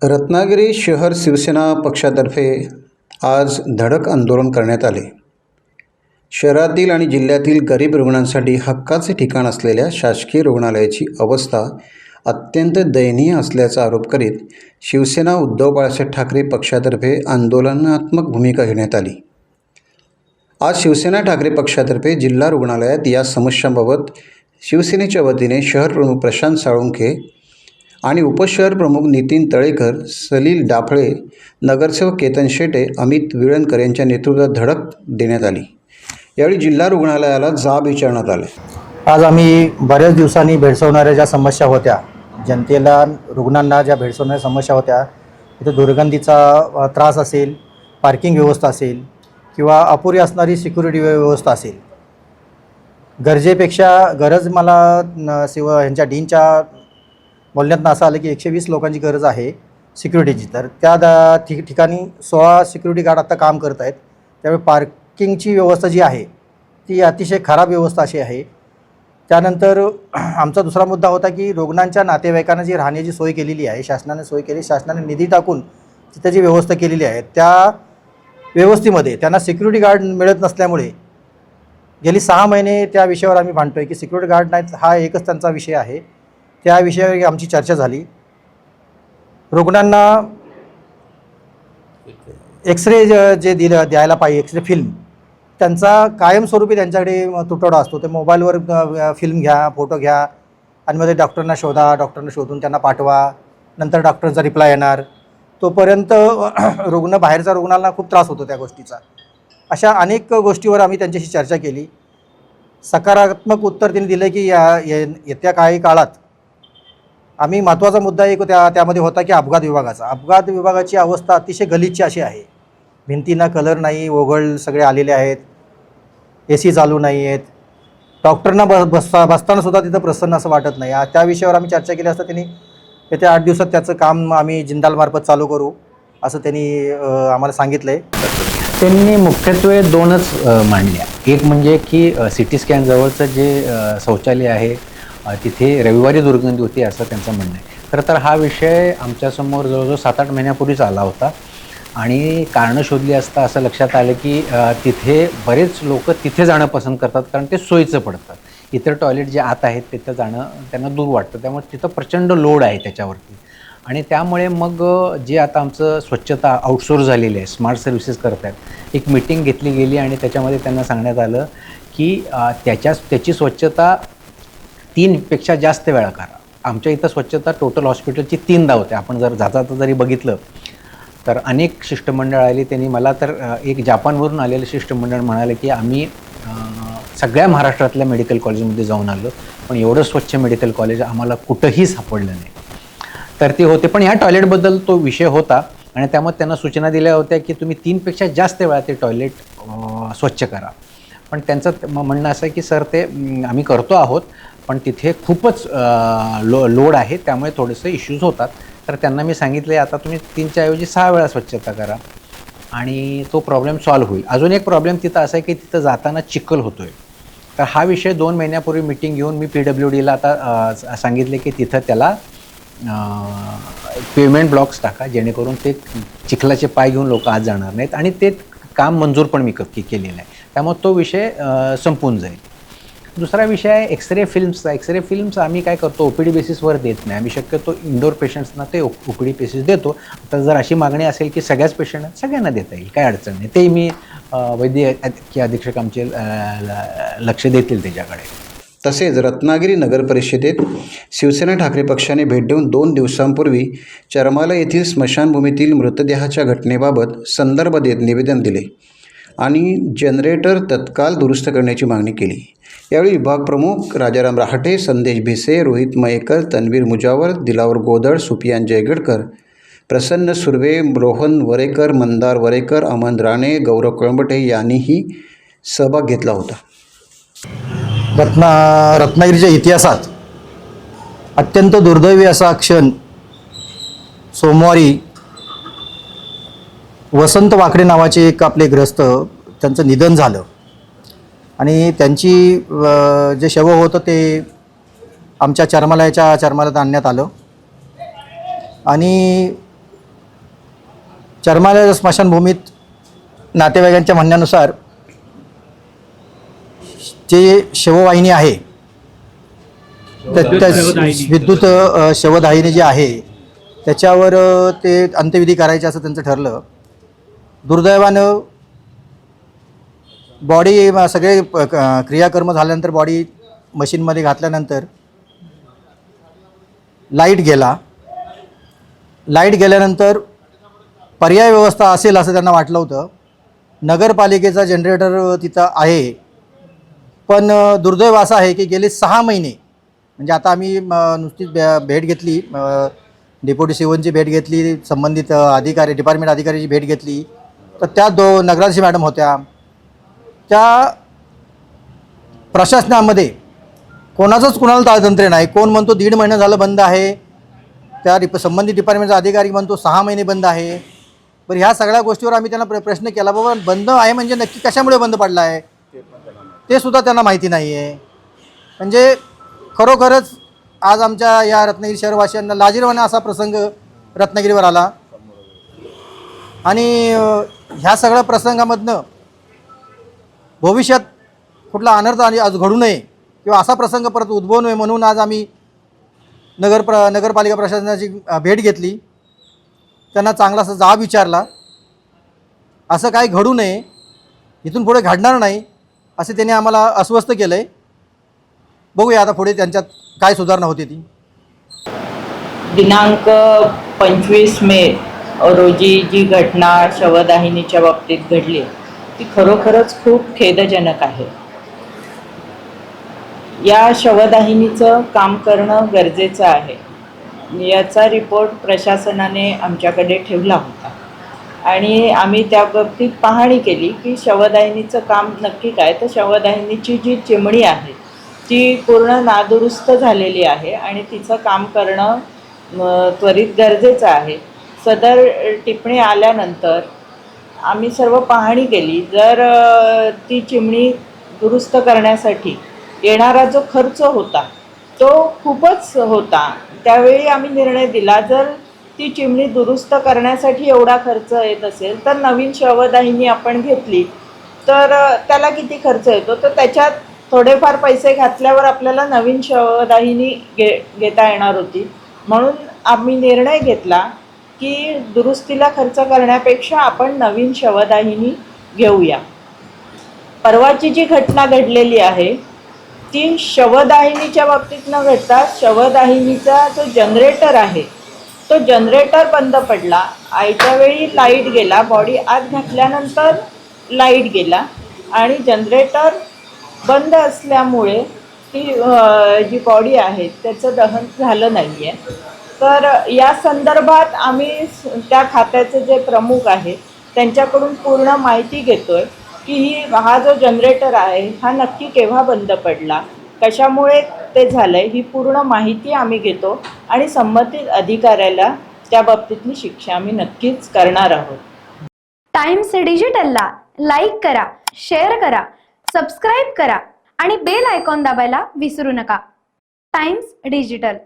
रत्नागिरी शहर शिवसेना पक्षातर्फे आज धडक आंदोलन करण्यात आले. शहरातील आणि जिल्ह्यातील गरीब रुग्णांसाठी हक्काचे ठिकाण असलेल्या शासकीय रुग्णालयाची अवस्था अत्यंत दयनीय असल्याचा आरोप करीत शिवसेना उद्धव बाळासाहेब ठाकरे पक्षातर्फे आंदोलनात्मक भूमिका घेण्यात आली. आज शिवसेना ठाकरे पक्षातर्फे जिल्हा रुग्णालयात या समस्यांबाबत शिवसेनेच्या वतीने शहर प्रमुख प्रशांत साळुंखे आणि उपशहर प्रमुख नितीन तळेकर, सलील डाफळे, नगरसेवक केतन शेटे, अमित विळणकर यांच्या नेतृत्वात धडक देण्यात आली. यावेळी जिल्हा रुग्णालयाला जाब विचारण्यात आले. आज आम्ही बऱ्याच दिवसांनी भेडसावणाऱ्या ज्या समस्या होत्या, जनतेला रुग्णांना ज्या भेडसावणाऱ्या समस्या होत्या, तिथे दुर्गंधीचा त्रास असेल, पार्किंग व्यवस्था असेल किंवा अपुरी असणारी सिक्युरिटी व्यवस्था असेल, गरजेपेक्षा गरज मला ह्यांच्या डीनच्या बोलण्यातनं असं आलं की 120 लोकांची गरज आहे सिक्युरिटीची. तर त्या ठिकाणी 16 सिक्युरिटी गार्ड आत्ता काम करत आहेत. त्यामुळे पार्किंगची व्यवस्था जी आहे ती अतिशय खराब व्यवस्था अशी आहे. त्यानंतर आमचा दुसरा मुद्दा होता की रुग्णांच्या नातेवाईकांना जी राहण्याची सोय केलेली आहे, शासनाने सोय केली, शासनाने निधी टाकून तिथं जी व्यवस्था केलेली आहे त्या व्यवस्थेमध्ये त्यांना सिक्युरिटी गार्ड मिळत नसल्यामुळे गेली 6 महिने त्या विषयावर आम्ही भांडतो आहे की सिक्युरिटी गार्ड नाहीत. हा एकच त्यांचा विषय आहे. त्या विषयावर आमची चर्चा झाली. रुग्णांना एक्सरे जे द्यायला पाहिजे, एक्सरे फिल्म, त्यांचा कायमस्वरूपी त्यांच्याकडे तुटवडा असतो. ते मोबाईलवर फिल्म घ्या, फोटो घ्या आणि मध्ये डॉक्टरांना शोधा, डॉक्टरांना शोधून त्यांना पाठवा, नंतर डॉक्टरचा रिप्लाय येणार. तोपर्यंत बाहेरच्या रुग्णांना खूप त्रास होतो त्या गोष्टीचा. अशा अनेक गोष्टीवर आम्ही त्यांच्याशी चर्चा केली. सकारात्मक उत्तर त्यांनी दिलं की येत्या काही काळात आम्ही महत्त्वाचा मुद्दा एक त्यामध्ये होता की अपघात विभागाची अवस्था अतिशय गलिच्छ अशी आहे. भिंतींना कलर नाही, ओघळ सगळे आलेले आहेत, AC चालू नाही आहेत, डॉक्टरना बसतानासुद्धा तिथं प्रसन्न असं वाटत नाही. त्या विषयावर आम्ही चर्चा केली असता त्यांनी येत्या 8 दिवसात त्याचं काम आम्ही जिंदालमार्फत चालू करू असं त्यांनी आम्हाला सांगितलं आहे. त्यांनी मुख्यत्वे 2च मांडल्या. एक म्हणजे की CT स्कॅन जवळचं जे शौचालय आहे तिथे रविवारी दुर्गंधी होती असं त्यांचं म्हणणं आहे. खरं तर हा विषय आमच्यासमोर जवळजवळ 7-8 महिन्यापूर्वीच आला होता आणि कारणं शोधली असता असं लक्षात आलं की तिथे बरेच लोक तिथे जाणं पसंत करतात कारण ते सोयीचं पडतं. इतर टॉयलेट जे आत आहेत तिथं जाणं त्यांना दूर वाटतं. त्यामुळे तिथं प्रचंड लोड आहे त्याच्यावरती आणि त्यामुळे मग जे आता आमचं स्वच्छता आउटसोर्स झालेली आहे, स्मार्ट सर्व्हिसेस करत आहेत, एक मीटिंग घेतली गेली आणि त्याच्यामध्ये त्यांना सांगण्यात आलं की त्याची स्वच्छता 3पेक्षा जास्त वेळा करा. आमच्या इथं स्वच्छता टोटल हॉस्पिटलची 3दा होते. आपण जर जाता जरी बघितलं तर अनेक शिष्टमंडळ आली. त्यांनी मला तर एक जापानवरून आलेलं शिष्टमंडळ म्हणाले की आम्ही सगळ्या महाराष्ट्रातल्या मेडिकल कॉलेजमध्ये जाऊन आलो पण एवढं स्वच्छ मेडिकल कॉलेज आम्हाला कुठंही सापडलं नाही. तर ते होते. पण ह्या टॉयलेटबद्दल तो विषय होता आणि त्यामुळे त्यांना सूचना दिल्या होत्या की तुम्ही 3पेक्षा जास्त वेळा ते टॉयलेट स्वच्छ करा. पण त्यांचं म्हणणं असं आहे की सर ते आम्ही करतो आहोत पण तिथे खूपच लोड आहे त्यामुळे थोडेसे इश्यूज होतात. तर त्यांना मी सांगितले आता तुम्ही 3च्या ऐवजी 6 वेळा स्वच्छता करा आणि तो प्रॉब्लेम सॉल्व्ह होईल. अजून एक प्रॉब्लेम तिथं असा आहे की तिथं जाताना चिखल होतो आहे. तर हा विषय 2 महिन्यापूर्वी मीटिंग घेऊन मी PWDला आता सांगितले की तिथं त्याला पेमेंट ब्लॉक्स टाका जेणेकरून ते चिखलाचे पाय घेऊन लोक आज जाणार नाहीत आणि ते काम मंजूर पण मी केलेलं आहे. त्यामुळे तो विषय संपून जाईल. दुसरा विषय आहे एक्सरे फिल्म्सचा. एक्सरे फिल्म्स आम्ही काय करतो OPD बेसिसवर देत नाही. आम्ही शक्यतो इंडोर पेशंट्सना ते OPD बेसिस देतो. तर जर अशी मागणी असेल की सगळ्याच पेशंट सगळ्यांना देता येईल, काय अडचण नाही, ते मी वैद्यकीय अधीक्षक आमचे लक्ष देतील त्याच्याकडे. तसेच रत्नागिरी नगर परिषदेत शिवसेना ठाकरे पक्षाने भेट देऊन 2 दिवसांपूर्वी चरमाला येथील स्मशानभूमीतील मृतदेहाच्या घटनेबाबत संदर्भ देत निवेदन दिले आणि जनरेटर तत्काळ दुरुस्त करण्याची मागणी केली. यावेळी विभाग प्रमुख राजाराम राहटे, संदेश भिसे, रोहित मयेकर, तन्वीर मुजावर, दिलावर गोदड, सुफियान जयगडकर, प्रसन्न सुर्वे, रोहन वरेकर, मंदार वरेकर, अमन राणे, गौरव कळंबटे यांनीही सहभाग घेतला होता. रत्नागिरीच्या इतिहासात अत्यंत दुर्दैवी असा क्षण सोमवारी वसंत वाकडे नावाचे एक आपले ग्रस्त त्यांचं निधन झालं आणि त्यांची जे शव होतं ते आमच्या चरमालयात आणण्यात आलं आणि चर्माल्या स्मशानभूमीत नातेवाईकांच्या म्हणण्यानुसार जे शववाहिनी आहे त्या विद्युत शवदाहिनी जी आहे त्याच्यावर ते अंत्यविधी करायचे असं त्यांचं ठरलं. दुर्दैवानं बॉडी सगळे क्रियाकर्म झाल्यानंतर बॉडी मशीनमध्ये घातल्यानंतर लाईट गेल्यानंतर पर्याय व्यवस्था असेल असं त्यांना वाटलं होतं. नगरपालिकेचा जनरेटर तिथं आहे, पण दुर्दैव असं आहे की गेले 6 महिने म्हणजे आता आम्ही नुसतीच भेट घेतली, डेप्युटी सीओची भेट घेतली, संबंधित अधिकारी डिपार्टमेंट अधिकाऱ्याची भेट घेतली, तर त्या नगराध्यक्ष मॅडम होत्या. त्या प्रशासनामध्ये कोणाचंच कुणाला ताळतंत्र्य नाही. कोण म्हणतो 1.5 महिना झालं बंद आहे, त्या संबंधित डिपार्टमेंटचा अधिकारी म्हणतो 6 महिने बंद आहे. बरं, ह्या सगळ्या गोष्टीवर आम्ही त्यांना प्रश्न केला, बाबा बंद आहे म्हणजे नक्की कशामुळे बंद पडला आहे ते सुद्धा त्यांना माहिती नाही आहे. म्हणजे खरोखरच आज आमच्या या रत्नागिरी शहरवासियांना लाजिरवाणा असा प्रसंग रत्नागिरीवर आला. आणि ह्या सगळ्या प्रसंगामधनं भविष्यात कुठला अनर्थ आज घडू नये किंवा असा प्रसंग परत उद्भवू नये म्हणून आज आम्ही नगरपालिका प्रशासनाची भेट घेतली. त्यांना चांगला असा जाब विचारला. असं काही घडू नये, इथून पुढे घडणार नाही असे त्यांनी आम्हाला अस्वस्थ केलं आहे. बघूया आता पुढे त्यांच्यात काय सुधारणा होते ती. दिनांक 25 मे रोजी जी घटना शवदाहिनीच्या बाबतीत घडली ती खरोखरच खूप खेदजनक आहे. या शवदाहिनीचं काम करणं गरजेचं आहे याचा रिपोर्ट प्रशासनाने आमच्याकडे ठेवला होता आणि आम्ही त्या बाबतीत पाहणी केली की शवदाहिनीचं काम नक्की काय. तर शवदाहिनीची जी चिमणी आहे ती पूर्ण नादुरुस्त झालेली आहे आणि तिचं काम करणं त्वरित गरजेचं आहे. सदर टिप्पणी आल्यानंतर आम्ही सर्व पाहणी केली. जर ती चिमणी दुरुस्त करण्यासाठी येणारा जो खर्च होता तो खूपच होता. त्यावेळी आम्ही निर्णय दिला, जर ती चिमणी दुरुस्त करण्यासाठी एवढा खर्च येत असेल तर नवीन शवदाहिनी आपण घेतली तर त्याला किती खर्च येतो, तर त्याच्यात थोडेफार पैसे घातल्यावर आपल्याला नवीन शवदाहिनी घेता येणार होती. म्हणून आम्ही निर्णय घेतला की दुरुस्तीला खर्च करण्यापेक्षा आपण नवीन शवदाहिनी घेऊया. परवाची जी घटना घडलेली आहे ती शवदाहिनीच्या बाबतीत न घडता शवदाहिनीचा जो जनरेटर आहे तो जनरेटर बंद पडला. आयत्या वेळी लाईट गेला, बॉडी आत घातल्यानंतर लाईट गेला आणि जनरेटर बंद असल्यामुळे ती जी बॉडी आहे त्याचं दहन झालं नाही आहे. तर या संदर्भात आम्ही त्या खात्याचे जे प्रमुख आहेत त्यांच्याकडून पूर्ण माहिती घेतो आहे की हा जो जनरेटर आहे हा नक्की केव्हा बंद पडला, कशामुळे ते झालं आहे, ही पूर्ण माहिती आम्ही घेतो आणि संबंधित अधिकाऱ्याला त्या बाबतीतली शिक्षा आम्ही नक्कीच करणार आहोत. टाइम्स डिजिटलला लाईक करा, शेअर करा, सबस्क्राईब करा आणि बेल आयकॉन दाबायला विसरू नका. Times digital.